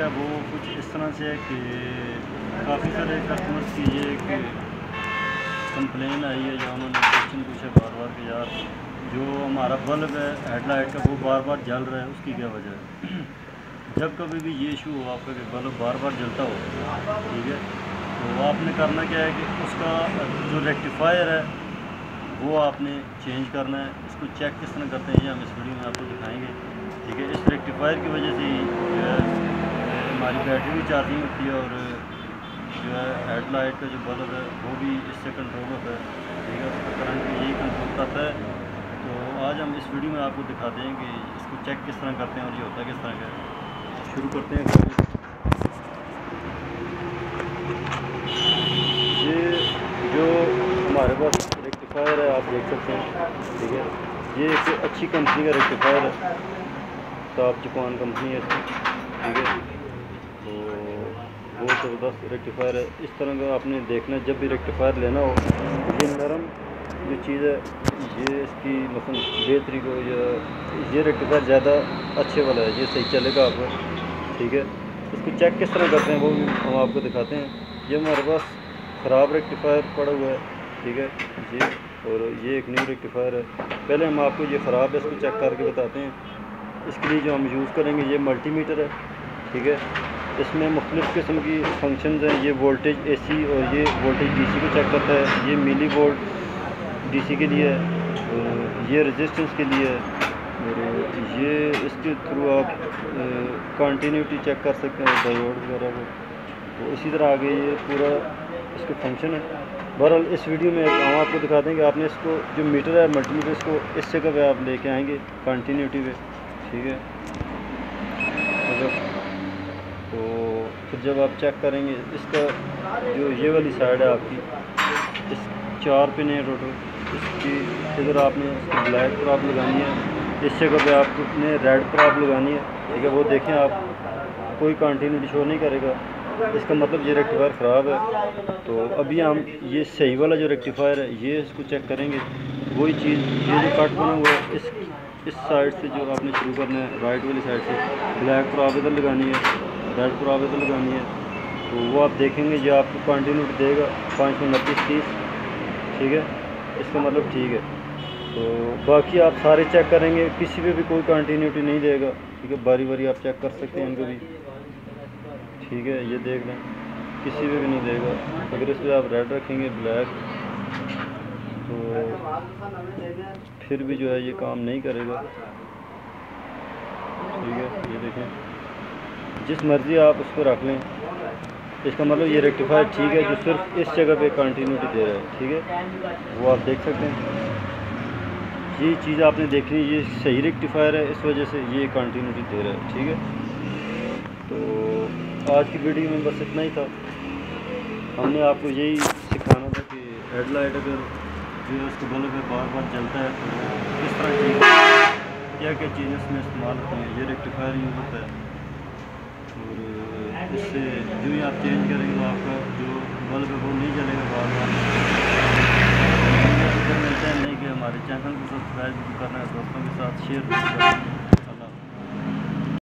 है वो कुछ इस तरह से है कि काफ़ी सारे कस्टमर्स की ये एक कंप्लेन आई है या उन्होंने क्वेश्चन पूछा बार बार कि यार जो हमारा बल्ब है हेडलाइट का वो बार बार जल रहा है, उसकी क्या वजह है। जब कभी भी ये इशू हो आपका कि बल्ब बार बार जलता हो, ठीक है, तो आपने करना क्या है कि उसका जो रेक्टिफायर है वो आपने चेंज करना है। इसको चेक किस तरह करते हैं ये हम इस वीडियो में आपको दिखाएंगे, ठीक है। इस रेक्टिफायर की वजह से ही जो है हमारी बैटरी भी चार्जिंग होती है और जो है हेडलाइट का जो बल्ब है वो भी इससे कंट्रोल होता है, ठीक है। उसका करंट भी यही कंट्रोल करता है। तो आज हम इस वीडियो में आपको दिखाते हैं कि इसको चेक किस तरह करते हैं और ये होता किस तरह का है। शुरू करते हैं। ये जो हमारे पास रेक्टिफायर है आप देख सकते हैं, ठीक है। ये एक अच्छी कंपनी का रेक्टिफायर है, टॉप जापान कंपनी है इसकी, ठीक है। तो बहुत ज़बरदस्त रेक्टिफायर है। इस तरह का आपने देखना है जब भी रेक्टिफायर लेना हो, ये नरम जो चीज़ है ये इसकी मतलब बेहतरी को या ये रेक्टिफायर ज़्यादा अच्छे वाला है, ये सही चलेगा आपको, ठीक है। इसको चेक किस तरह करते हैं वो भी हम आपको दिखाते हैं। ये हमारे पास ख़राब रेक्टिफायर पड़ा हुआ है, ठीक है ये, और ये एक न्यू रेक्टिफायर है। पहले हम आपको ये ख़राब है इसको चेक करके बताते हैं। इसके लिए जो हम यूज़ करेंगे ये मल्टीमीटर है, ठीक है। इसमें मुख्तलिफ़ किस्म की फंक्शंस हैं। ये वोल्टेज AC और ये वोल्टेज DC को चेक करता है। ये मिली वोल्ट DC के लिए है, ये रेजिस्टेंस के लिए है, और ये इसके थ्रू आप कंटिन्यूटी चेक कर सकते हैं डायोड वगैरह को। तो इसी तरह आगे ये पूरा इसका फंक्शन है। बहरहाल इस वीडियो में हम आपको दिखा देंगे। आपने इसको जो मीटर है मल्टीमीटर, इसको इस जगह पे आप लेके आएंगे कंटिन्यूटी पे, ठीक है। तो फिर जब आप चेक करेंगे इसका जो ये वाली साइड है आपकी, इस 4 पिन है टोटल, इसकी इधर आपने ब्लैक प्रॉप लगानी है, इस जगह पे आपने रेड प्रॉप लगानी है, ठीक है। वो देखें आप कोई कंटिन्यूटी शो नहीं करेगा, इसका मतलब ये रेक्टिफायर ख़राब है। तो अभी हम ये सही वाला जो रेक्टिफायर है ये इसको चेक करेंगे। वही चीज़ ये जो कट बना हुआ है इस साइड से जो आपने शुरू करना है, राइट वाली साइड से ब्लैक प्रॉप इधर लगानी है, रेड प्रॉप इधर लगानी है। तो वो आप देखेंगे जो आपको कंटिन्यूटी देगा 529-30, ठीक है। इसका मतलब ठीक है। तो बाकी आप सारे चेक करेंगे, किसी पे भी कोई कंटिन्यूटी नहीं देगा, ठीक है। बारी बारी आप चेक कर सकते हैं इनको भी, ठीक है। ये देख लें किसी पे भी नहीं देगा। अगर इस पर आप रेड रखेंगे ब्लैक तो फिर भी जो है ये काम नहीं करेगा, ठीक है। ये देखें जिस मर्ज़ी आप उसको रख लें, इसका मतलब ये रेक्टिफायर ठीक है जो सिर्फ इस जगह पे कंटिन्यूटी दे रहा है, ठीक है। वो आप देख सकते हैं। ये चीज़ आपने देखनी, ये सही रेक्टिफायर है, इस वजह से ये कंटिन्यूटी दे रहा है, ठीक है। तो आज की वीडियो में बस इतना ही था। हमने आपको यही सिखाना था कि हेडलाइट अगर जो उसको बल्ब है बार बार जलता है तो किस तरह की क्या क्या चीज़ें इसमें इस्तेमाल होती हैं। ये रेक्टिफायर यूज़ होता है और इससे जो ही आप चेंज करेंगे तो आपका जो बल्ब है वो नहीं जलेगा बार बार। अगर मिलता है नहीं कि हमारे चैनल को सब्सक्राइब करना है, दोस्तों के साथ शेयर